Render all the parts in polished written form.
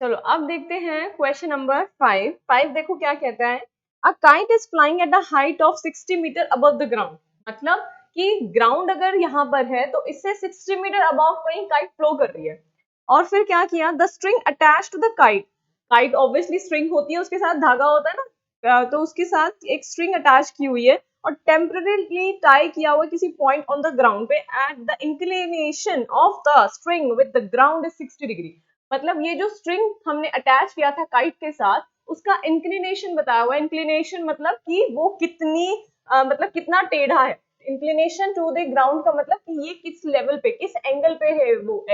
चलो अब देखते हैं क्वेश्चन नंबर 5। देखो क्या कहता है, a kite is flying at the height of 60 meter above the ground. मतलब कि ग्राउंड अगर यहाँ पर है तो इससे 60 मीटर अबव कहीं काइट फ्लो कर रही है। और फिर क्या किया, the string attach to the kite. Kite obviously string होती है, उसके साथ धागा होता है ना, तो उसके साथ एक स्ट्रिंग अटैच की हुई है और टेम्पररीली टाई किया हुआ किसी पॉइंट ऑन द ग्राउंड पे at the inclination of the string with the ground is 60 degree. मतलब ये जो स्ट्रिंग हमने अटैच किया था काइट के साथ, उसका इंक्लिनेशन बताया हुआ है। इंक्लिनेशन मतलब कि वो कितनी मतलब कितना टेढ़ा है। इंक्लिनेशन टू द ग्राउंड का मतलब कि ये किस लेवल पे, किस एंगल पे है वो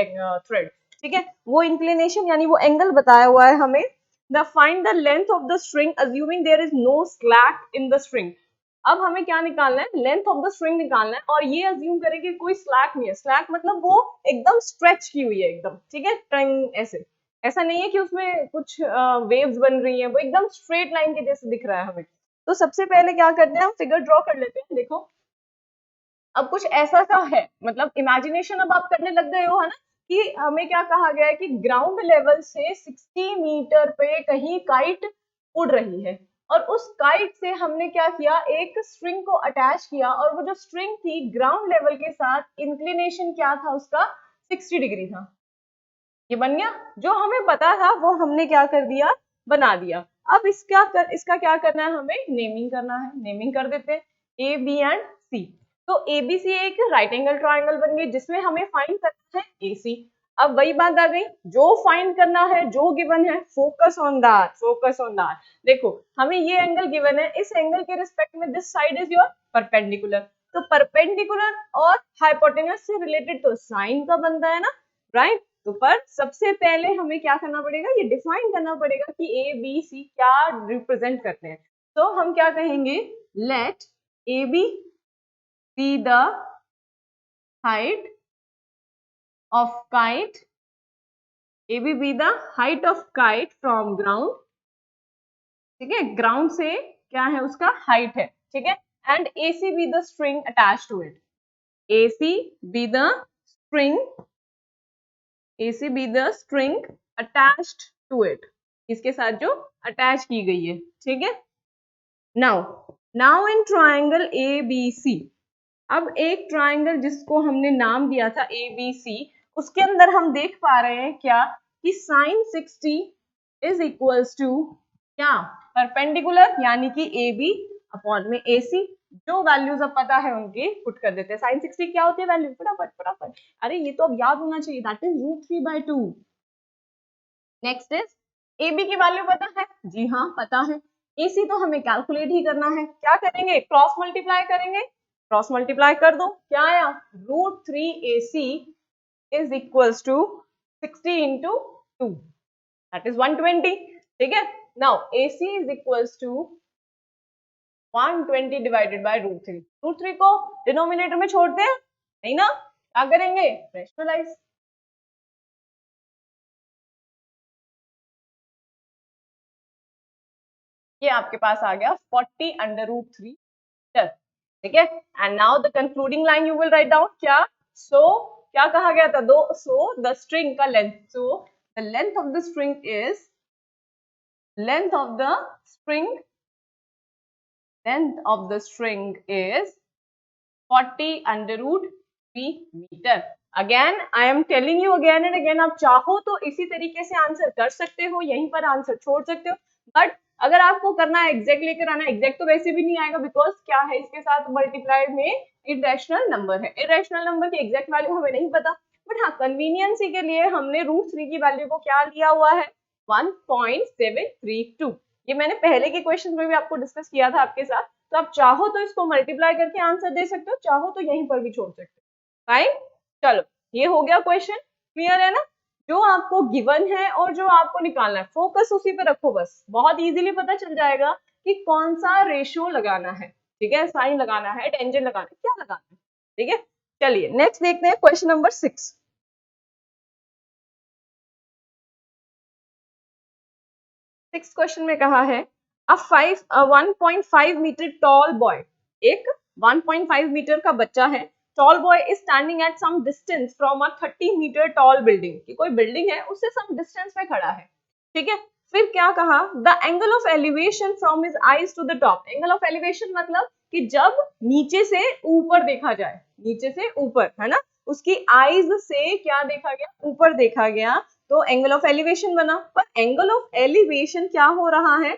थ्रेड। ठीक है, वो इंक्लिनेशन यानी वो एंगल बताया हुआ है हमें। The find the length of the string assuming there is no slack in the string. अब हमें क्या निकालना है, लेंथ ऑफ द स्ट्रिंग निकालना है और ये अज्यूम करेंगे कोई स्लैक नहीं है। स्लैक मतलब वो एकदम स्ट्रेच की हुई है एकदम, ठीक है, टंग ऐसे, ऐसा नहीं है कि उसमें कुछ वेव्स बन रही हैं, वो एकदम स्ट्रेट लाइन के जैसे दिख रहा है हमें। तो सबसे पहले क्या करते हैं, हम फिगर ड्रॉ कर लेते हैं। देखो अब कुछ ऐसा सा है, मतलब इमेजिनेशन अब आप करने लग गए हो, है ना, कि हमें क्या कहा गया है कि ग्राउंड लेवल से 60 मीटर पे कहीं काइट उड़ रही है और उस काइट से हमने क्या किया, एक स्ट्रिंग को अटैच किया और वो जो स्ट्रिंग थी ग्राउंड लेवल के साथ इंक्लिनेशन क्या था उसका, 60 डिग्री था। ये बन गया, जो हमें पता था वो हमने क्या कर दिया, बना दिया। अब इसका क्या करना है, हमें नेमिंग करना है। नेमिंग कर देते हैं, ए बी एंड सी। तो ए बी सी एक राइट एंगल ट्राइंगल बन गई जिसमें हमें फाइंड करना है ए सी। अब वही बात आ गई, जो फाइंड करना है, जो गिवन है, focus on that, focus on that. देखो हमें ये एंगल गिवन है, इस एंगल के रिस्पेक्ट में this side is your perpendicular. तो परपेंडिकुलर और हाइपोटेनस से रिलेटेड तो साइन का बनता है ना, राइट। तो पर सबसे पहले हमें क्या करना पड़ेगा, ये डिफाइन करना पड़ेगा कि ए बी सी क्या रिप्रेजेंट करते हैं। तो हम क्या कहेंगे, let A B be the height of kite, A B be the height of kite from ground. ठीक है, ग्राउंड से क्या है उसका हाइट है, ठीक है। And A C be the string attach to it, A C be the string, AC be the string attached to it, इसके साथ जो अटैच की गई है, ठीक है। नाउ इन ट्राइंगल ABC, अब एक ट्राइंगल जिसको हमने नाम दिया था ABC, उसके अंदर हम देख पा रहे हैं क्या, कि साइन 60 इज इक्वल्स टू क्या, परपेंडिकुलर यानी कि AB अपॉन में AC। जो वैल्यूज अब पता है उनकी पुट कर देते हैं। साइन 60 क्या होती है वैल्यू, फटाफट फटाफट, अरे ये तो अब याद होना चाहिए, that is √3/2। Next is AB की वैल्यू पता है, जी हाँ पता है। AC तो हमें कैलकुलेट ही करना है, क्या करेंगे, क्रॉस मल्टीप्लाई करेंगे। क्रॉस मल्टीप्लाई कर दो, क्या आया, √3AC is equals to 60 into 2, that is 120। ठीक है, now AC is equals to 120 divided by √3। √3 को डिनोमिनेटर में छोड़ते हैं, नहीं ना, क्या करेंगे, रैशनलाइज। ये आपके पास आ गया 40√3 मीटर। ठीक है, and now the concluding line you will write down क्या, सो क्या कहा गया था, दो सो द स्ट्रिंग का length, so the length of the string is, length of the string, length of the string is 40√3 meter. Again I am telling you again and again, आप चाहो तो इसी तरीके से आंसर कर सकते हो, यहीं पर आंसर छोड़ सकते हो, बट अगर आपको करना है एग्जैक्ट लेकर आना, एग्जैक्ट तो वैसे भी नहीं आएगा, बिकॉज क्या है, इसके साथ मल्टीप्लाई में इरेशनल नंबर है, इरेशनल नंबर की एग्जैक्ट वैल्यू हमें नहीं पता, बट हाँ कन्वीनियंसी के लिए हमने √3 की वैल्यू को क्या लिया हुआ है, 1.732। ये मैंने पहले के क्वेश्चन में भी आपको डिस्कस किया था आपके साथ। तो आप चाहो तो इसको मल्टीप्लाई करके आंसर दे सकते हो, चाहो तो यहीं पर भी छोड़ सकते हो, फाइन। चलो ये हो गया क्वेश्चन, क्लियर है ना, जो आपको गिवन है और जो आपको निकालना है, फोकस उसी पे रखो बस, बहुत इजीली पता चल जाएगा कि कौन सा रेशियो लगाना है। ठीक है, साइन लगाना है, टेंजेंट लगाना है, क्या लगाना है। ठीक है, चलिए नेक्स्ट देखते हैं क्वेश्चन नंबर 6। सिक्स क्वेश्चन में कहा है, अ 1.5 मीटर टॉल बॉय, एक 1.5 मीटर का बच्चा है, tall boy is standing at some distance from a 30 meter tall building, कि कोई बिल्डिंग है उससे सम डिस्टेंस में खड़ा है। ठीक है। फिर क्या कहा, the angle of elevation from his eyes to the top. Angle of elevation मतलब कि जब नीचे से ऊपर देखा जाए, नीचे से ऊपर, है ना, उसकी आईज से क्या देखा गया, ऊपर देखा गया, तो एंगल ऑफ एलिवेशन बना। पर एंगल ऑफ एलिवेशन क्या हो रहा है,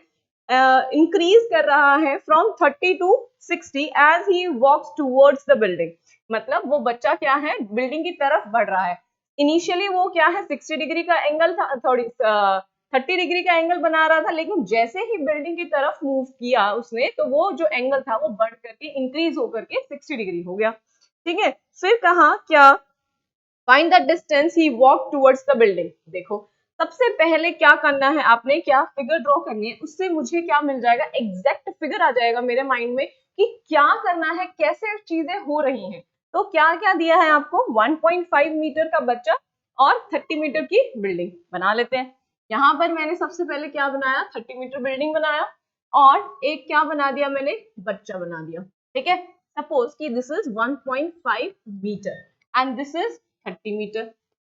इंक्रीज कर रहा है from 30 to 60 as he walks towards the building. मतलब वो बच्चा क्या है, बिल्डिंग की तरफ बढ़ रहा है। इनिशियली वो क्या है, 60 डिग्री का एंगल था, थोड़ी 30 डिग्री का एंगल बना रहा था, लेकिन जैसे ही बिल्डिंग की तरफ मूव किया उसने, तो वो जो एंगल था वो बढ़ करके इंक्रीज होकर के 60 डिग्री हो गया। ठीक है। फिर कहा क्या, find the distance he walk towards the building. देखो सबसे पहले क्या करना है, आपने क्या फिगर ड्रॉ करनी है, उससे मुझे क्या मिल जाएगा, एग्जैक्ट फिगर आ जाएगा मेरे माइंड में कि क्या करना है, कैसे चीजें हो रही हैं। तो क्या क्या दिया है आपको, 1.5 मीटर का बच्चा और 30 मीटर की बिल्डिंग बना लेते हैं। यहाँ पर मैंने सबसे पहले क्या बनाया, 30 मीटर बिल्डिंग बनाया और एक क्या बना दिया मैंने, बच्चा बना दिया। ठीक है। सपोज कि this is 1.5 meter and this is 30 meter.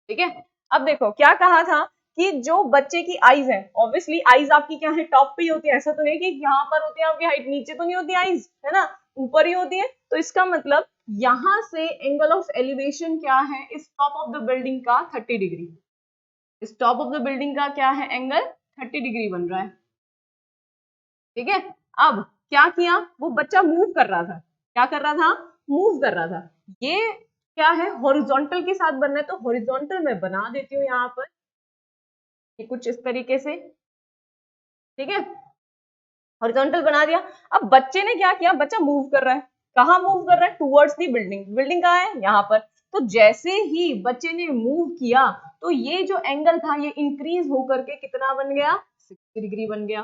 ठीक है। अब देखो क्या कहा था कि जो बच्चे की आईज है, ऑब्वियसली आईज आपकी क्या है, टॉप पे ही होती है। ऐसा तो नहीं कि यहाँ पर होती है आपकी हाइट, नीचे तो नहीं होती आईज, है ना, ऊपर ही होती है। तो इसका मतलब यहां से एंगल ऑफ एलिवेशन क्या है, इस टॉप ऑफ द बिल्डिंग का 30 डिग्री। इस टॉप ऑफ द बिल्डिंग का क्या है, एंगल 30 डिग्री बन रहा है। ठीक है। अब क्या किया, वो बच्चा मूव कर रहा था, क्या कर रहा था, मूव कर रहा था। ये क्या है, हॉरिजॉन्टल के साथ बनना है, तो हॉरिजॉन्टल मैं बना देती हूँ यहाँ पर, ये कुछ इस तरीके से। ठीक है, हॉरिजॉन्टल बना दिया। अब बच्चे ने क्या किया, बच्चा मूव कर रहा है, कहाँ मूव कर रहा है, टूवर्ड्स दी बिल्डिंग। बिल्डिंग कहाँ है, यहाँ पर। तो जैसे ही बच्चे ने मूव किया, तो ये जो एंगल था ये इंक्रीज होकर के कितना बन गया, 60 डिग्री बन गया।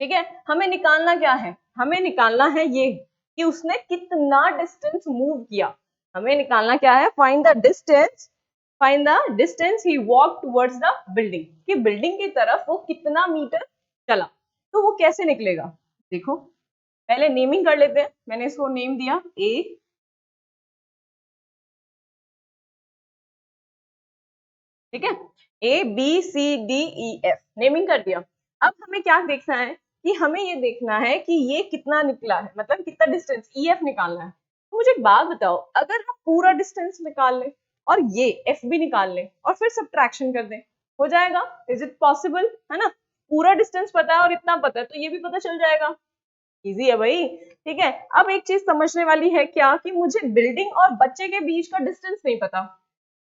ठीक है। हमें निकालना क्या है, हमें निकालना है ये कि उसने कितना डिस्टेंस मूव किया। हमें निकालना क्या है, find the distance, find the distance he walk towards the building, कि बिल्डिंग की तरफ वो कितना मीटर चला। तो वो कैसे निकलेगा, देखो पहले नेमिंग कर लेते हैं। मैंने इसको नेम दिया ए, ठीक है, A B C D E F, naming कर दिया। अब हमें क्या देखना है, कि हमें ये देखना है कि ये कितना निकला है, मतलब कितना डिस्टेंस ई एफ निकालना है। तो मुझे एक बात बताओ, अगर हम पूरा डिस्टेंस निकाल लें और ये एफ भी निकाल लें और फिर सब्ट्रैक्शन कर दें, हो जाएगा, इज इट पॉसिबल, है ना। पूरा डिस्टेंस पता है और इतना पता है, तो ये भी पता चल जाएगा, इजी है भाई। ठीक है। अब एक चीज समझने वाली है क्या, कि मुझे बिल्डिंग और बच्चे के बीच का डिस्टेंस नहीं पता,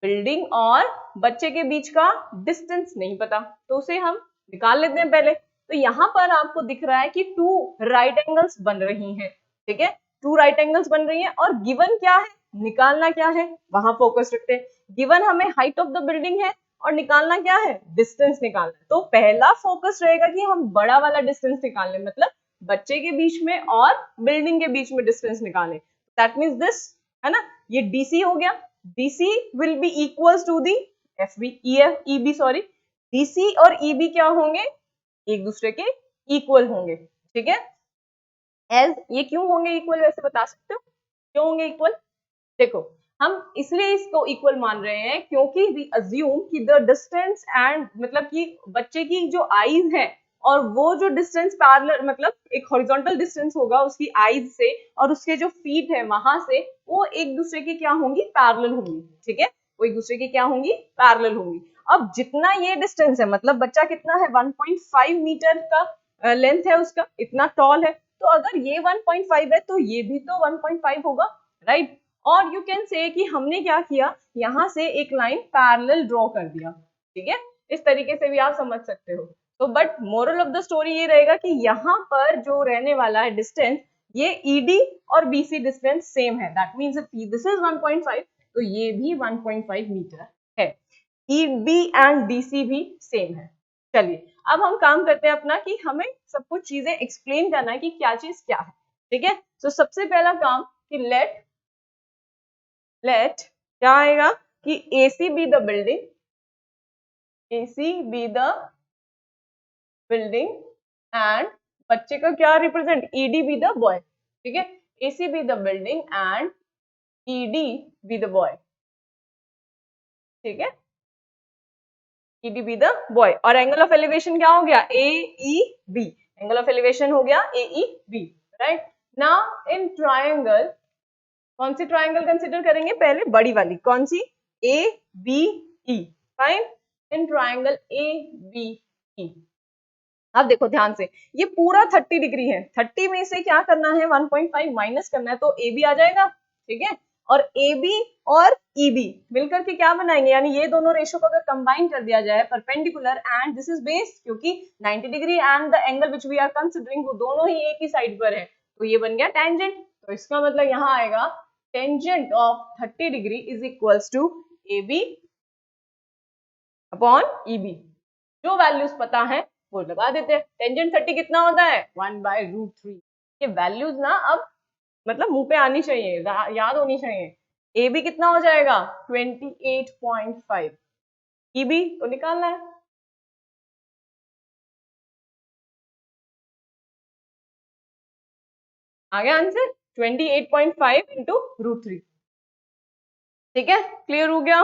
बिल्डिंग और बच्चे के बीच का डिस्टेंस नहीं पता, तो उसे हम निकाल लेते हैं पहले। तो यहाँ पर आपको दिख रहा है कि 2 राइट एंगल्स बन रही हैं। ठीक है, 2 राइट एंगल्स बन रही हैं और गिवन क्या है, निकालना क्या है, वहां फोकस रखते हैं। गिवन हमें हाइट ऑफ द बिल्डिंग है और निकालना क्या है, डिस्टेंस निकालना है। तो पहला फोकस रहेगा कि हम बड़ा वाला डिस्टेंस निकाल लें, मतलब बच्चे के बीच में और बिल्डिंग के बीच में डिस्टेंस निकालें। दैट मीन्स दिस, है ना, ये डीसी हो गया। DC will be equals to the FB, EF, EB sorry, DC और EB क्या होंगे, एक दूसरे के इक्वल होंगे। ठीक है। एज ये क्यों होंगे इक्वल, वैसे बता सकते हो क्यों होंगे इक्वल। देखो हम इसलिए इसको इक्वल मान रहे हैं क्योंकि वी अज्यूम कि द डिस्टेंस एंड, मतलब कि बच्चे की जो आईज है और वो जो डिस्टेंस पैरेलल, मतलब एक हॉरिजॉन्टल डिस्टेंस होगा उसकी आईज से और उसके जो फीट है वहां से, वो एक दूसरे की क्या होंगी, पैरेलल होंगी। ठीक है, वो एक दूसरे की क्या होंगी, पैरेलल होंगी। अब जितना ये डिस्टेंस है, मतलब बच्चा कितना है, 1.5 मीटर का लेंथ है उसका, इतना टॉल है, तो अगर ये 1.5 है तो ये भी तो 1.5 होगा, राइट। और यू कैन से कि हमने क्या किया, यहाँ से एक लाइन पैरेलल ड्रॉ कर दिया। ठीक है, इस तरीके से भी आप समझ सकते हो। तो but moral of the story ये रहेगा कि यहाँ पर जो रहने वाला है डिस्टेंस, ये ईडी और बीसी डिस्टेंस सेम है। दैट मीन्स दिस इज 1.5, तो ये भी 1.5 मीटर है। ईबी एंड डीसी भी सेम है। चलिए अब हम काम करते हैं अपना, कि हमें सब कुछ चीजें एक्सप्लेन करना है कि क्या चीज क्या है। ठीक है, तो सबसे पहला काम कि लेट क्या आएगा, कि AC B the building, AC B the building and बच्चे का क्या represent, ED be the boy. ठीक है, AC B the building and ED be the boy. ठीक है, ED be the boy, और एंगल ऑफ एलिवेशन क्या हो गया, AEB, एंगल ऑफ एलिवेशन हो गया AEB, right. Now in triangle, कौन सी ट्रायंगल कंसिडर करेंगे, पहले बड़ी वाली, कौन सी, ABE, fine. In triangle ABE, अब देखो ध्यान से, ये पूरा 30 डिग्री है, 30 में से क्या करना है, 1.5 माइनस करना है, तो AB आ जाएगा, ठीक है। और AB और EB मिलकर के क्या बनाएंगे, यानी ये दोनों रेशो को अगर कंबाइन कर दिया जाए, perpendicular and this is base, क्योंकि 90 degree and the angle which we are considering वो दोनों ही एक ही साइड पर है, तो ये बन गया टेंजेंट। तो इसका मतलब यहाँ आएगा tangent of 30 degree is equals to AB upon EB। जो वैल्यूज पता है वो लगा देते हैं। टेंजेंट 30 कितना होता है, 1/√3। ये वैल्यूज ना अब मतलब मुंह पे आनी चाहिए, याद होनी चाहिए। AB कितना हो जाएगा 28.5, EB तो निकालना है। आ गया आंसर 28.5 इंटू √3, ठीक है, क्लियर हो गया।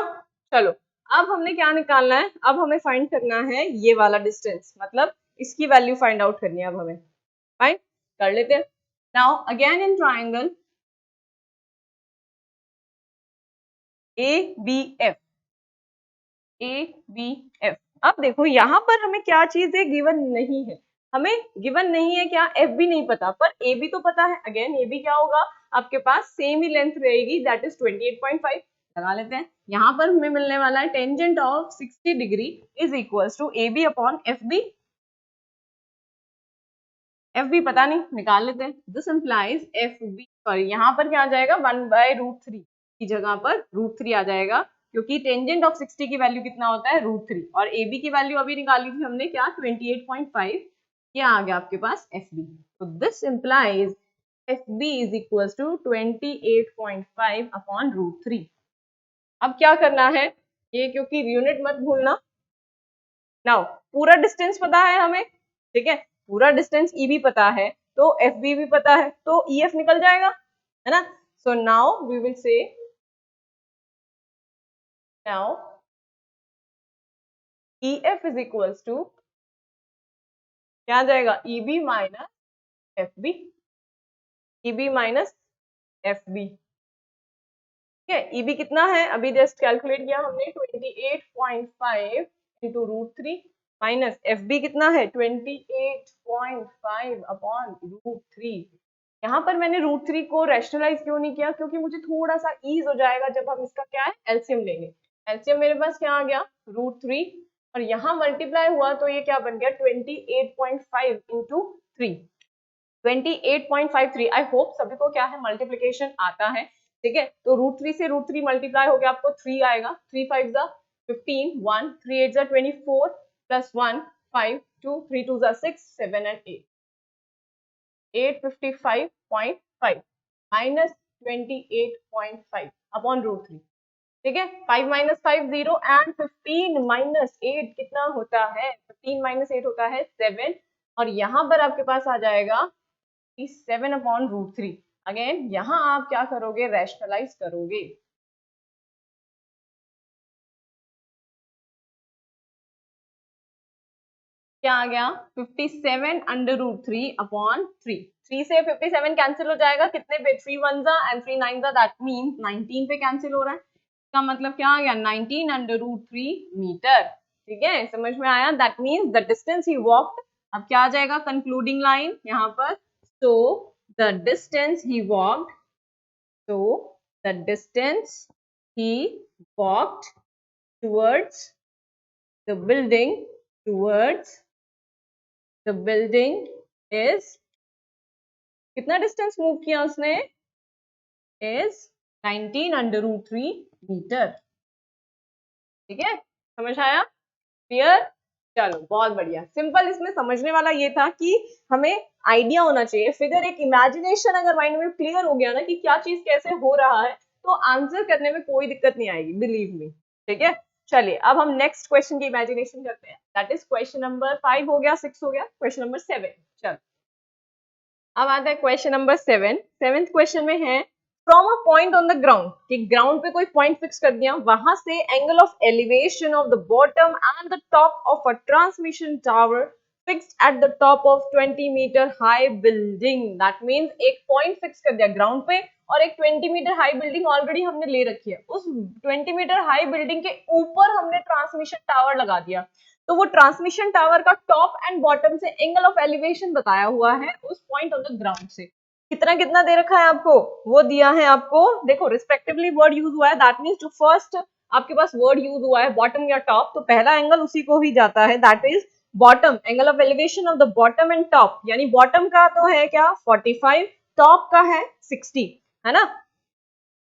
चलो अब हमने क्या निकालना है, अब हमें फाइंड करना है ये वाला डिस्टेंस, मतलब इसकी वैल्यू फाइंड आउट करनी है अब हमें, फाइन कर लेते हैं। Now again in triangle ABF, ABF, अब देखो यहाँ पर हमें क्या चीज है, गिवन नहीं है, हमें गिवन नहीं है क्या, FB नहीं पता, पर AB तो पता है। अगेन AB क्या होगा, आपके पास सेम ही लेंथ रहेगी, दैट इज 28.5, लगा लेते हैं। यहाँ पर हमें मिलने वाला है tangent of 60 degree is equals to AB upon FB, FB पता नहीं, निकाल लेते हैं। दिस इंप्लाइज FB, सॉरी यहाँ पर क्या आ जाएगा, 1/√3 की जगह पर √3 आ जाएगा, क्योंकि टेंजेंट ऑफ 60 की वैल्यू कितना होता है, √3, और AB की वैल्यू अभी निकाली थी हमने क्या, 28.5, ये आ गया आपके पास FB। तो this implies FB is equals to 28.5 upon √3। अब क्या करना है, ये क्योंकि यूनिट मत भूलना। नाउ पूरा डिस्टेंस पता है हमें, ठीक है, पूरा डिस्टेंस EB पता है, तो FB भी पता है, तो EF निकल जाएगा, है ना। So now we will say, now EF is equals to क्या आ जाएगा, EB minus FB, EB minus FB, ठीक है। EB कितना है, अभी जस्ट कैलकुलेट किया हमने, 28.5 इंटू √3 माइनस FB कितना है, 28.5 अपॉन √3। यहाँ पर मैंने √3 को रैशनलाइज क्यों नहीं किया, क्योंकि मुझे थोड़ा सा ईज हो जाएगा जब हम इसका क्या है एलसीएम लेंगे। एलसीएम मेरे पास क्या आ गया, √3, और यहाँ मल्टीप्लाई हुआ तो ये क्या बन गया, 28.5 इंटू 3, 28.53। आई होप सभी को क्या है मल्टीप्लीकेशन आता है, ठीक है। तो √3 से √3 मल्टीप्लाई हो गया, आपको 3 आएगा, 3 5 15, 1 3 8 24 प्लस 1 5 2 3 2 6 7 एंड 8, 855.5 माइनस 28.5 अपॉन √3, ठीक है। 5 माइनस 5 0 एंड 15 माइनस 8 कितना होता है, 15 माइनस 8 होता है 7, और यहाँ पर आपके पास आ जाएगा 7 अपॉन √3। अगेन यहाँ आप क्या करोगे, रैशनलाइज करोगे, क्या आ गया 57 अंडर √3 अपॉन 3, 3 से 57 कैंसिल हो जाएगा, कितने पे 3 1 एंड 3 9, दैट मींस 19 पे कैंसिल हो रहा है, इसका मतलब क्या आ गया 19 अंडर √3 मीटर, ठीक है, समझ में आया। That means the distance he walked, अब क्या आ जाएगा कंक्लूडिंग लाइन यहाँ पर, so the distance he walked, so the distance he walked towards the building, towards the building is, कितना डिस्टेंस मूव किया उसने, is 19 अंडर √3 मीटर, ठीक है, समझ आया, क्लियर। चलो बहुत बढ़िया, सिंपल, इसमें समझने वाला ये था कि हमें आइडिया होना चाहिए, फिगर एक इमेजिनेशन अगर माइंड में क्लियर हो गया ना कि क्या चीज कैसे हो रहा है, तो आंसर करने में कोई दिक्कत नहीं आएगी, बिलीव मी, ठीक है। चलिए अब हम नेक्स्ट क्वेश्चन की इमेजिनेशन करते हैं, दैट इज क्वेश्चन नंबर 5 हो गया, 6 हो गया, क्वेश्चन नंबर 7। चलो अब आता है क्वेश्चन नंबर 7। सेवेंथ क्वेश्चन में है from a point on the ground, कि ग्राउंड पे कोई पॉइंट फिक्स कर दिया, वहां से angle of elevation of the bottom and the top of a transmission tower fixed at the top of 20 meter high building. That means एक point fix कर दिया ग्राउंड पे और एक 20 मीटर हाई बिल्डिंग ऑलरेडी हमने ले रखी है, उस 20 मीटर हाई बिल्डिंग के ऊपर हमने ट्रांसमिशन टावर लगा दिया। तो वो ट्रांसमिशन टावर का टॉप एंड बॉटम से एंगल ऑफ एलिवेशन बताया हुआ है उस पॉइंट ऑन द ग्राउंड से। कितना कितना दे रखा है आपको, वो दिया है आपको, देखो रिस्पेक्टिवली वर्ड यूज हुआ है, दैट मींस जो फर्स्ट आपके पास वर्ड यूज हुआ है बॉटम या टॉप, तो पहला एंगल उसी को ही जाता है, that is bottom, angle of elevation of the bottom and top, यानी बॉटम का तो है क्या 45, टॉप का है 60, है ना।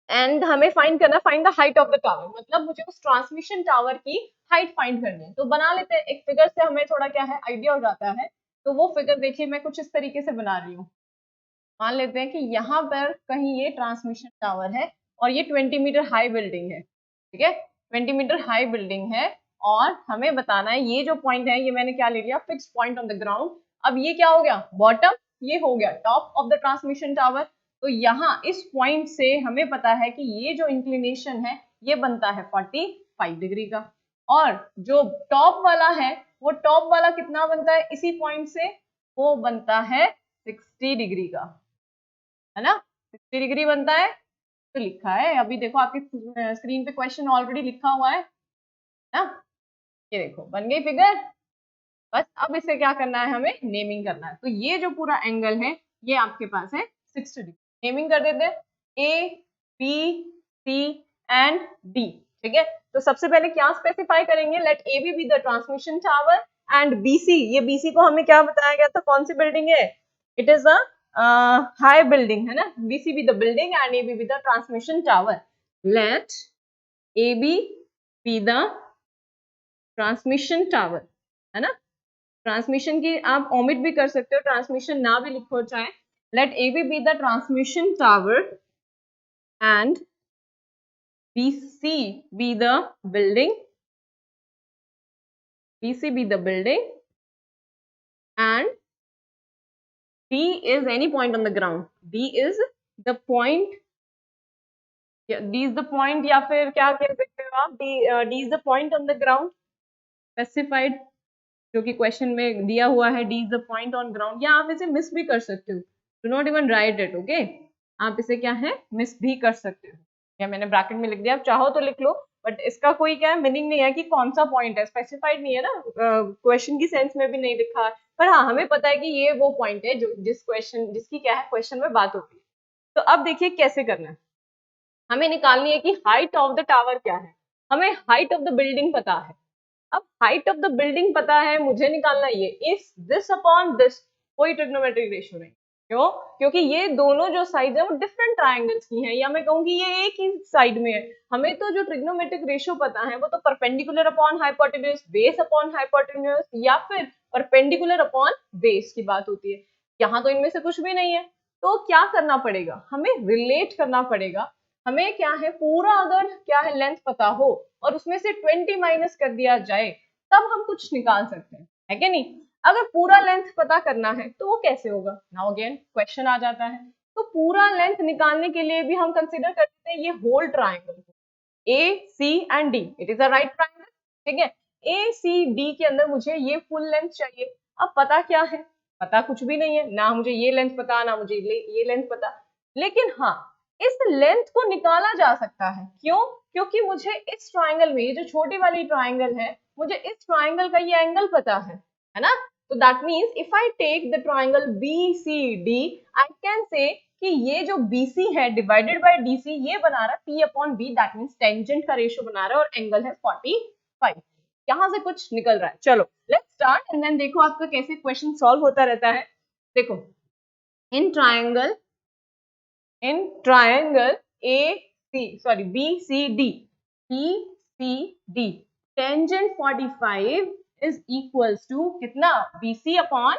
एंड हमें फाइंड करना, find the height of the tower, मतलब मुझे उस ट्रांसमिशन टावर की हाइट फाइंड करनी है। तो बना लेते हैं एक फिगर से, हमें थोड़ा क्या है आइडिया हो जाता है। तो वो फिगर देखिए मैं कुछ इस तरीके से बना रही हूँ। मान लेते हैं कि यहाँ पर कहीं ये ट्रांसमिशन टावर है और ये 20 मीटर हाई बिल्डिंग है, ठीक है, 20 मीटर हाई बिल्डिंग है और हमें बताना है ये जो पॉइंट है, ये मैंने क्या ले लिया fix point on the ground. अब ये क्या हो गया बॉटम, ये हो गया top of the transmission tower. तो यहाँ इस पॉइंट से हमें पता है कि ये जो इंक्लिनेशन है ये बनता है 45 डिग्री का, और जो टॉप वाला है वो टॉप वाला कितना बनता है इसी पॉइंट से, वो बनता है 60 डिग्री का, है ना, 60 डिग्री बनता है। तो लिखा है, अभी देखो आपकी स्क्रीन पे क्वेश्चन ऑलरेडी लिखा हुआ है ना, ये देखो बन गई फिगर। बस अब इसे क्या करना है, हमें नेमिंग करना है। तो ये जो पूरा एंगल है ये आपके पास है 60 डिग्री। नेमिंग कर देते हैं A B C and D, ठीक है। तो सबसे पहले क्या स्पेसिफाई करेंगे, let A B the transmission tower and B C, ये बी सी को हमें क्या बताया गया था, कौन सी बिल्डिंग है, it is a high building, है ना, B C be the building and A B the transmission tower. Let A B the transmission tower, है ना, ट्रांसमिशन की आप ओमिट भी कर सकते हो, ट्रांसमिशन ना भी लिखो चाहे। Let A B the transmission tower and B C be the building, B C be the building and D is any point on the ground, D is the point, D is the point या फिर क्या कह सकते हो आप, D is the point on the ground specified, जो कि question में दिया हुआ है, D is the point on ground, या आप इसे मिस भी कर सकते हो, do not even write it, okay, आप इसे क्या है मिस भी कर सकते हो, या मैंने ब्रैकेट में लिख दिया, आप चाहो तो लिख लो, बट इसका कोई क्या है मीनिंग नहीं है कि कौन सा पॉइंट है, स्पेसिफाइड नहीं है ना, क्वेश्चन की सेंस में भी नहीं लिखा है, पर हाँ हमें पता है कि ये वो पॉइंट है जो जिस क्वेश्चन जिसकी क्या है क्वेश्चन में बात होती है। तो अब देखिए कैसे करना है, हमें निकालनी है कि हाइट ऑफ द टावर क्या है, हमें हाइट ऑफ द बिल्डिंग पता है। अब हाइट ऑफ द बिल्डिंग पता है, मुझे निकालना ये इस दिस अपॉन दिस, कोई ट्रिग्नोमेट्रिक रेशियो नहीं, क्यों, क्योंकि ये दोनों जो साइड है वो डिफरेंट ट्राइंगल्स की हैं, या मैं कहूंगी ये एक ही साइड में है। हमें तो जो ट्रिग्नोमेट्रिक रेशियो पता है वो तो perpendicular upon hypotenuse, base upon hypotenuse, या फिर परपेंडिकुलर अपॉन बेस की बात होती है। यहाँ तो इनमें से कुछ भी नहीं है, तो क्या करना पड़ेगा, हमें रिलेट करना पड़ेगा। हमें क्या है पूरा अगर क्या है लेंथ पता हो और उसमें से 20 माइनस कर दिया जाए तब हम कुछ निकाल सकते हैं, है कि नहीं। अगर पूरा लेंथ पता करना है तो वो कैसे होगा, नाउ अगेन क्वेश्चन आ जाता है। तो पूरा लेंथ निकालने के लिए भी हम कंसीडर करते हैं ये whole triangle, A C and D, it is a right triangle, ठीक है। ए सी डी के अंदर मुझे ये फुल लेंथ चाहिए। अब पता क्या है, पता कुछ भी नहीं है, ना मुझे ये लेंथ पता ना मुझे ये लेंथ पता, लेकिन हाँ इस लेंथ को निकाला जा सकता है, क्यों, क्योंकि मुझे इस ट्राइंगल में, ये जो छोटी वाली ट्राइंगल है, मुझे इस ट्राइंगल का ये एंगल पता है ना। तो that means if I take the triangle B C D, I can say कि ये जो BC है डिवाइडेड बाय DC ये बना रहा है P upon B, that means tangent का रेशियो बना रहा है और एंगल है 45। यहाँ से कुछ निकल रहा है, चलो लेट्स स्टार्ट एंड देन देखो आपका कैसे क्वेश्चन सॉल्व होता रहता है। देखो in triangle BCD tangent 45 is equals to कितना, BC अपॉन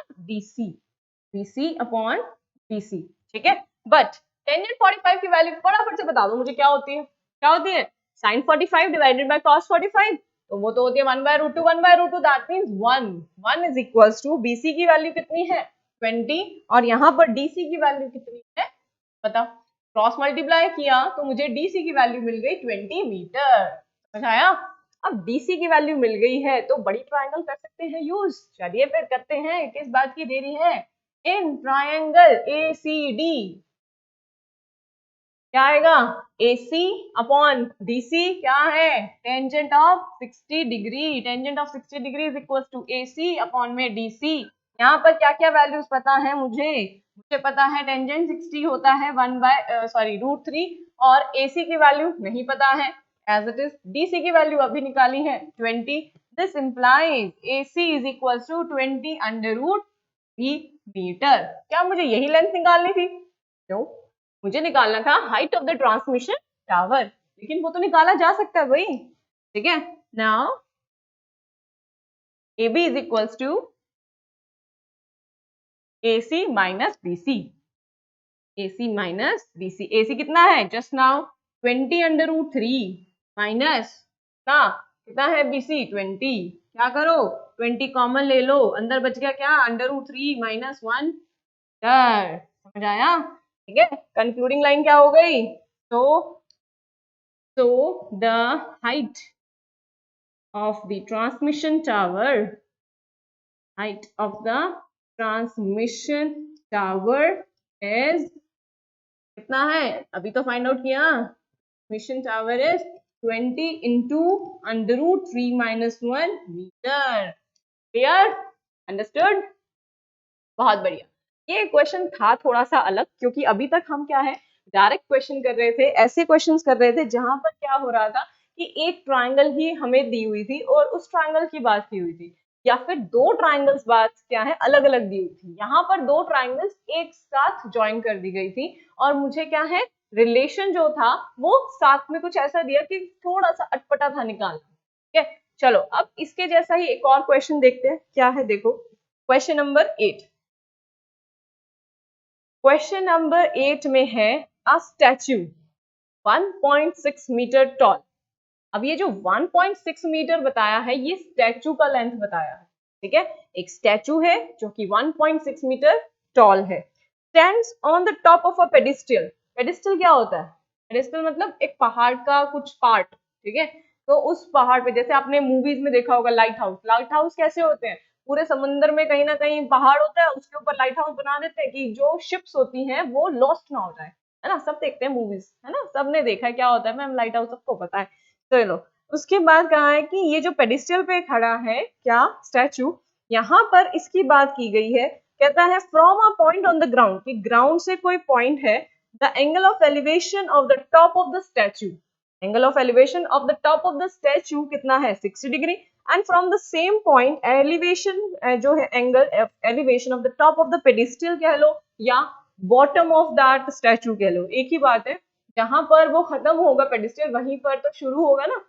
BC, ठीक है। बट टेंजेंट 45 की वैल्यू फटाफट से बता दो मुझे क्या होती है, क्या होती है साइन 45 डिवाइडेड बाय कॉस 45, तो वो तो होती है 1/√2 1/√2, that means 1 is equals to BC की वैल्यू कितनी है 20 और यहाँ पर DC की वैल्यू कितनी है बताओ। क्रॉस मल्टीप्लाई किया तो मुझे DC की वैल्यू मिल गई 20 मीटर। समझ आया? अब DC की वैल्यू मिल गई है तो बड़ी ट्रायंगल कर सकते हैं यूज। चलिए फिर करते हैं, किस बात की देरी है। इन ट्रायंगल ACD क्या आएगा? AC अपॉन DC क्या है? Tangent of 60 degree. Tangent of 60 degree is equal to AC upon में DC। यहाँ पर क्या क्या वैल्यूज पता है मुझे पता है टेंजेंट 60 होता है √3 और AC की वैल्यू नहीं पता है एज इट इज। DC की वैल्यू अभी निकाली है 20। This implies AC is equal to 20 √3 metre. क्या मुझे यही लेंथ निकालनी थी? No. मुझे निकालना था height of the transmission tower, लेकिन वो तो निकाला जा सकता है भाई। ठीक है, now AB is equals to AC minus BC। AC minus BC। AC कितना है? जस्ट नाउ 20 √3 माइनस कितना है BC 20। क्या करो 20 कॉमन ले लो, अंदर बच गया क्या? √3 माइनस 1। समझ आया? ठीक है, कंक्लूडिंग लाइन क्या हो गई? So the height of the transmission tower is कितना है? अभी तो फाइंड आउट किया। Transmission tower is 20 into √3 minus 1 metre. Clear? Understood? बहुत बढ़िया। ये क्वेश्चन था थोड़ा सा अलग, क्योंकि अभी तक हम क्या है, डायरेक्ट क्वेश्चन कर रहे थे, ऐसे क्वेश्चंस कर रहे थे जहां पर क्या हो रहा था कि एक ट्रायंगल ही हमें दी हुई थी और उस ट्रायंगल की बात की हुई थी, या फिर दो ट्रायंगल्स बात क्या है अलग अलग दी हुई थी। यहाँ पर दो ट्रायंगल्स एक साथ ज्वाइन कर दी गई थी और मुझे क्या है, रिलेशन जो था वो साथ में कुछ ऐसा दिया कि थोड़ा सा अटपटा था निकालना। ठीक है, चलो अब इसके जैसा ही एक और क्वेश्चन देखते हैं। क्या है देखो, क्वेश्चन नंबर 8। क्वेश्चन नंबर 8 में है अ स्टैच्यू 1.6 मीटर टॉल। अब ये जो 1.6 मीटर बताया है ये स्टैच्यू का लेंथ बताया है। ठीक है, एक स्टैच्यू है जो कि 1.6 मीटर टॉल है। Stands on the top of a pedestal. Pedestal क्या होता है? पेडिस्टल मतलब एक पहाड़ का कुछ पार्ट। ठीक है, तो उस पहाड़ पे, जैसे आपने मूवीज में देखा होगा लाइट हाउस। लाइट हाउस कैसे होते हैं? पूरे समुद्र में कहीं ना कहीं पहाड़ होता है, उसके ऊपर लाइट हाउस बना देते हैं कि जो शिप्स होती हैं वो लॉस्ट ना हो जाए। है ना, सब देखते हैं मूवीज, है ना, सबने देखा है क्या होता है मैम लाइट हाउस, सबको पता है। चलो, उसके बाद कहा है कि ये जो पेडिस्टल पे खड़ा है क्या स्टैचू, यहाँ पर इसकी बात की गई है। कहता है from a point on the ground, कि ग्राउंड से कोई पॉइंट है, the angle of elevation of the top of the statue. Angle of elevation of the top of the statue कितना है? 60 degree. And from the same point elevation जो है, angle elevation of the top of the pedestal कह लो या bottom of that statue कह लो, एक ही बात है। जहां पर वो खत्म होगा पेडिस्टल, वहीं पर तो शुरू होगा ना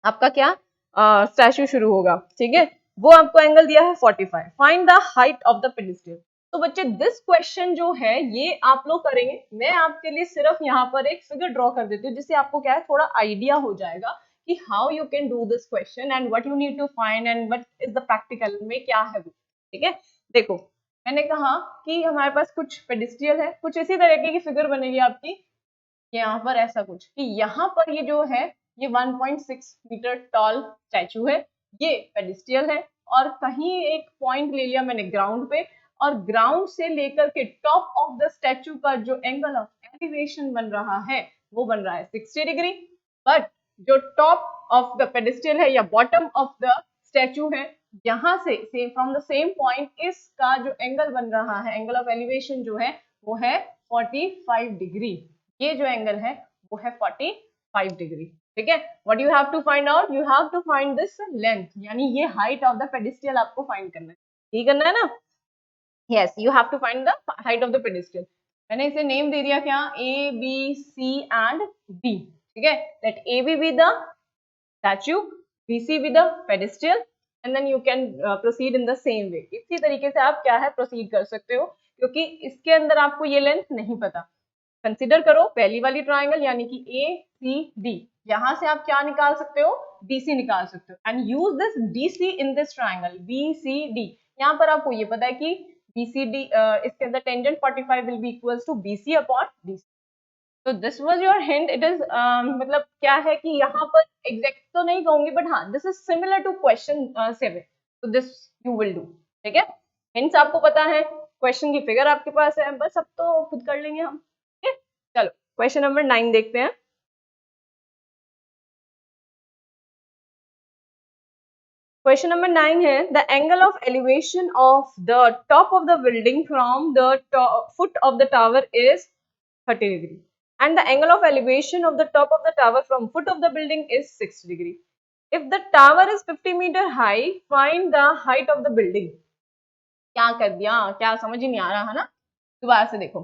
आपका क्या स्टैचू शुरू होगा। ठीक है, वो आपको एंगल दिया है 45। Find the height of the pedestal. तो बच्चे दिस क्वेश्चन जो है ये आप लोग करेंगे, मैं आपके लिए सिर्फ यहाँ पर एक फिगर ड्रॉ कर देती हूँ जिससे आपको क्या है थोड़ा आइडिया हो जाएगा कि how you can do this question and what you need to find and what is the practical में क्या है वो। ठीक है, देखो मैंने कहा कि हमारे पास कुछ पेडिस्टल है, कुछ इसी तरीके की फिगर बनेगी आपकी यहाँ पर, ऐसा कुछ कि यहाँ पर ये जो है ये 1.6 मीटर टॉल स्टैचू है, ये पेडिस्टल है, और कहीं एक पॉइंट ले लिया मैंने ग्राउंड पे, और ग्राउंड से लेकर के टॉप ऑफ द स्टैचू का जो एंगल ऑफ एलिवेशन बन रहा है वो बन रहा है 60 डिग्री। बट जो टॉप ऑफ द पेडिस्टल है या बॉटम ऑफ द स्टैचू है, यहाँ से फ्रॉम द सेम पॉइंट इसका जो एंगल बन रहा है, एंगल ऑफ एलिवेशन जो है वो है 45 डिग्री। ये जो एंगल है वो है 45 डिग्री। ठीक है, what you have to find out, you have to find this length, यानी ये हाइट ऑफ द पेडिस्टल आपको फाइंड करना है। ठीक करना है ना? Yes, you have to find the height of the pedestal. मैंने इसे नेम दे दिया क्या? A B C and D। ठीक है, late AB be the statue, BC be the pedestal and then you can proceed in the same way। इसी तरीके से आप क्या है प्रोसीड कर सकते हो, क्योंकि इसके अंदर आपको ये लेंथ नहीं पता। कंसिडर करो पहली वाली ट्राइंगल यानी कि ACD, यहाँ से आप क्या निकाल सकते हो? BC निकाल सकते हो and use this DC in this triangle BCD। यहाँ पर आपको ये पता है कि BCD इसके अंदर tangent 45 will be equals to BC upon DC। तो this was your hint. It is मतलब क्या है कि यहाँ पर एग्जैक्ट तो नहीं कहूंगी, बट हाँ this is similar to question 7, तो दिस यू विल डू। ठीक है, हिंट्स आपको पता है, क्वेश्चन की फिगर आपके पास है, बस अब तो खुद कर लेंगे हम। ठीक है, चलो क्वेश्चन नंबर 9 देखते हैं। क्वेश्चन नंबर 9 है, the angle of elevation of the top of the building from the foot of the tower is 30 degree and the angle of elevation of the top of the tower from foot of the building is 60 degree. If the tower is 50 meter high, find the height of the building. क्या कर दिया, क्या समझ ही नहीं आ रहा है ना, दोबारा से देखो।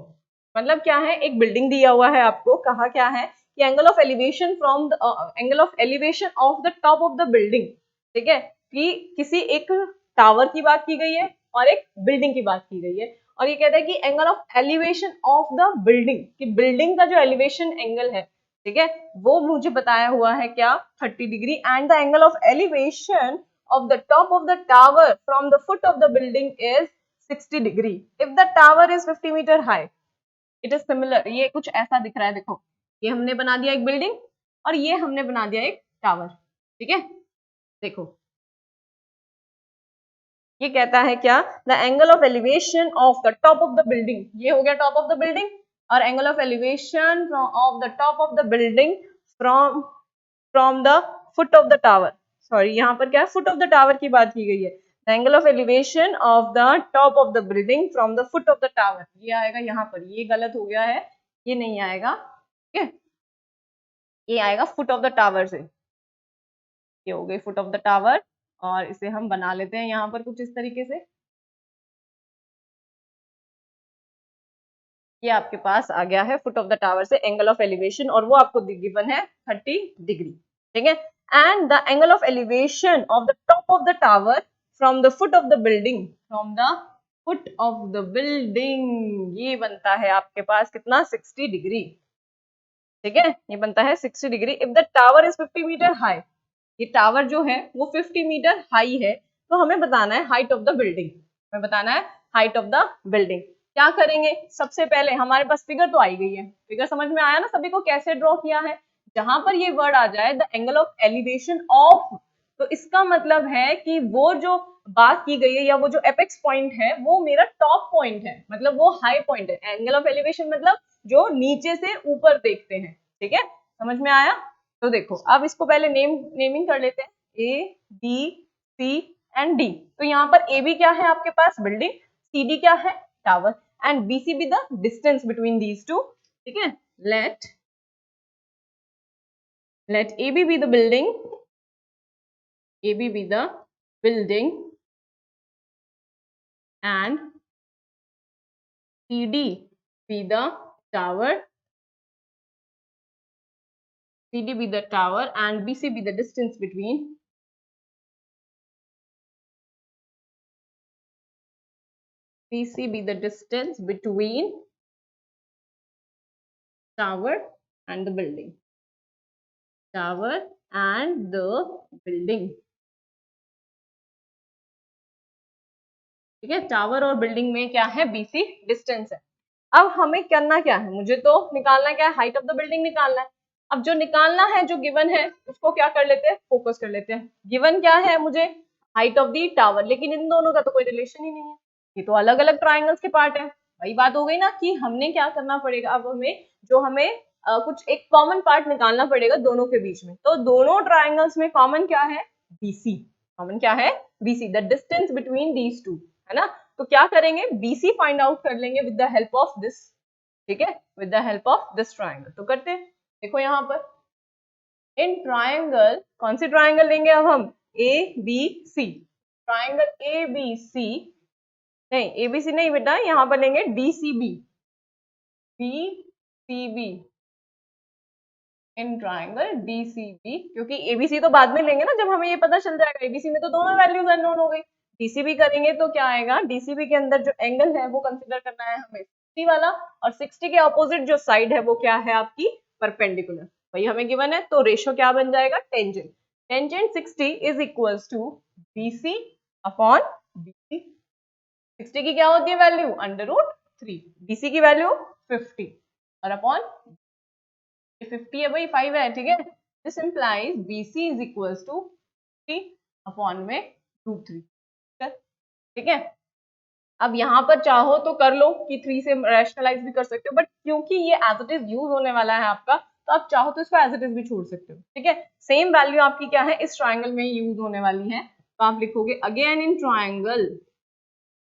मतलब क्या है, एक बिल्डिंग दिया हुआ है आपको, कहा क्या है कि angle of elevation from the angle of elevation of the top of the building. ठीक है, कि किसी एक टावर की बात की गई है और एक बिल्डिंग की बात की गई है, और ये कहता है कि angle of elevation of the building, कि बिल्डिंग का जो एलिवेशन एंगल है, ठीक है, वो मुझे बताया हुआ है क्या, 30 degree, and the angle of elevation of the top of the tower from the foot of the building is 60 degree if the tower is 50 meter high. It is similar. ये कुछ ऐसा दिख रहा है, देखो ये हमने बना दिया एक बिल्डिंग और ये हमने बना दिया एक टावर। ठीक है, देखो ये कहता है क्या, the angle of elevation of the top of the building, ये हो गया टॉप ऑफ द बिल्डिंग, और angle of elevation of the top of the building from from the foot of the tower, sorry यहाँ पर क्या है, foot of the tower की बात की गई है, the angle of elevation of the top of the building from the foot of the tower, ये आएगा यहाँ पर, ये गलत हो गया है, ये नहीं आएगा। ठीक है, ये आएगा फुट ऑफ द टावर से, ये हो गई फुट ऑफ द टावर, और इसे हम बना लेते हैं यहाँ पर कुछ इस तरीके से, ये आपके पास आ गया है फुट ऑफ द टावर से एंगल ऑफ एलिवेशन, और वो आपको गिवन है 30 डिग्री। ठीक है, and the angle of elevation of the top of the tower from the foot of the building, from the foot of the building, ये बनता है आपके पास कितना, 60 डिग्री। ठीक है, ये बनता है 60 degree if the tower is 50 metre high, ये टावर जो है वो 50 मीटर हाई है, तो हमें बताना है हाइट ऑफ द बिल्डिंग, हमें बताना है हाइट ऑफ द बिल्डिंग। क्या करेंगे, सबसे पहले हमारे पास फिगर तो आई गई है, फिगर समझ में आया ना सभी को, कैसे ड्रॉ किया है, जहां पर ये वर्ड आ जाए the angle of elevation of, तो इसका मतलब है कि वो जो बात की गई है या वो जो एपेक्स पॉइंट है वो मेरा टॉप पॉइंट है, मतलब वो हाई पॉइंट है। एंगल ऑफ एलिवेशन मतलब जो नीचे से ऊपर देखते हैं। ठीक है, समझ में आया, तो देखो अब इसको पहले नेमिंग कर लेते हैं, A B C and D. तो यहाँ पर ए बी क्या है आपके पास, बिल्डिंग, सी डी क्या है, tower, and B C be the distance between these two. ठीक है, let A B be the building, A B be the building and CD be the tower, CD be the tower and BC be the distance between, BC be the distance between tower and the building, tower and the building। ठीक है, tower और building में क्या है, BC distance है। अब हमें करना क्या है, मुझे तो निकालना क्या है, हाइट ऑफ द बिल्डिंग निकालना है। अब जो निकालना है, जो गिवन है उसको क्या कर लेते हैं, फोकस कर लेते हैं। गिवन क्या है मुझे, हाइट ऑफ द टावर, लेकिन इन दोनों का तो कोई रिलेशन ही नहीं है, ये तो अलग अलग ट्राइंगल्स के पार्ट है। वही बात हो गई ना कि हमने क्या करना पड़ेगा, अब हमें जो हमें कुछ एक कॉमन पार्ट निकालना पड़ेगा दोनों के बीच में। तो दोनों ट्राइंगल्स में कॉमन क्या है, BC, कॉमन क्या है, BC, the distance between these to, है ना। तो क्या करेंगे, BC फाइंड आउट कर लेंगे with the help of this. ठीक है, with the help of this triangle. तो करते हैं, देखो यहाँ पर इन ट्राइंगल, कौन सी ट्राइंगल लेंगे अब हम, ABC, ट्राइंगल ABC, नहीं ABC नहीं बेटा, यहाँ पर लेंगे DCB, DCB, in triangle DCB, क्योंकि ABC तो बाद में लेंगे ना, जब हमें ये पता चल जाएगा, ABC में तो दोनों वैल्यूज अननोन हो गई, DCB करेंगे तो क्या आएगा, DCB के अंदर जो एंगल है वो कंसिडर करना है हमें 60 वाला, और 60 के ऑपोजिट जो साइड है वो क्या है आपकी, परपेंडिकुलर, वही हमें गिवन है। तो रेशो क्या बन जाएगा, tangent, tangent 60 is equals to BC upon BC। 60 की क्या होती है वैल्यू, √3, BC की वैल्यू 50 और अपॉन ये 50 है भाई, 5 है, ठीक है। This implies BC is equals to 50 upon में √3, ठीक है। अब यहाँ पर चाहो तो कर लो कि 3 से रैशनलाइज भी कर सकते हो, बट क्योंकि ये एज इट इज यूज होने वाला है आपका, तो आप चाहो तो इसको एज इट इज भी छोड़ सकते हो, ठीक है। सेम वैल्यू आपकी क्या है, इस ट्राइंगल में यूज होने वाली है, तो आप लिखोगे अगेन इन ट्राइंगल,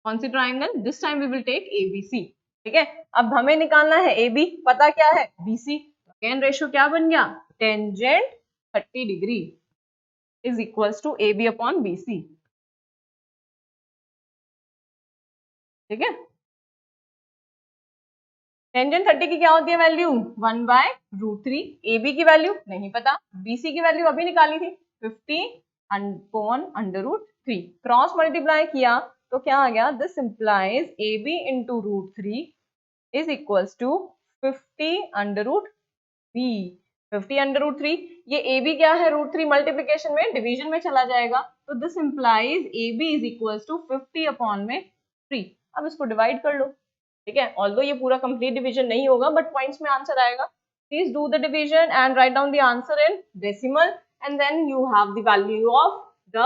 कौन सी triangle, this time we will take ABC, ठीक है। अब हमें निकालना है AB, पता क्या है BC, अगेन रेशियो क्या बन गया, tangent 30 degree is equals to AB upon BC, ठीक है। टेंजेंट 30 की क्या होती है वैल्यू, 1/√3, AB की वैल्यू नहीं पता, BC की वैल्यू अभी निकाली थी 50 अपॉन √3, क्रॉस मल्टीप्लाई किया तो क्या आ गया, this implies AB into √3 is equals to 50 50 ये AB क्या है, √3 मल्टीप्लीकेशन में डिवीजन में चला जाएगा, तो this implies AB is equals to 50 upon में 3। अब इसको डिवाइड कर लो, ठीक है। ऑल्दो ये पूरा कंप्लीट डिवीजन नहीं होगा, बट पॉइंट्स में आंसर आएगा। Please do the division and write down the answer in decimal, and then you have the value of the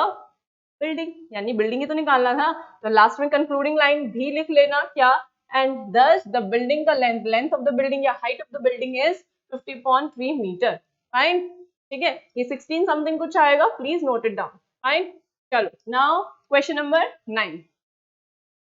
building, यानी बिल्डिंग ही तो निकालना था, तो लास्ट में कंक्लूडिंग लाइन भी लिख लेना क्या, एंड दस द बिल्डिंग का लेंथ ऑफ द बिल्डिंग या height of the building is 50.3 metre, fine, ठीक है। ये 16 समथिंग कुछ आएगा, please note it down, fine. चलो नाउ क्वेश्चन नंबर 9,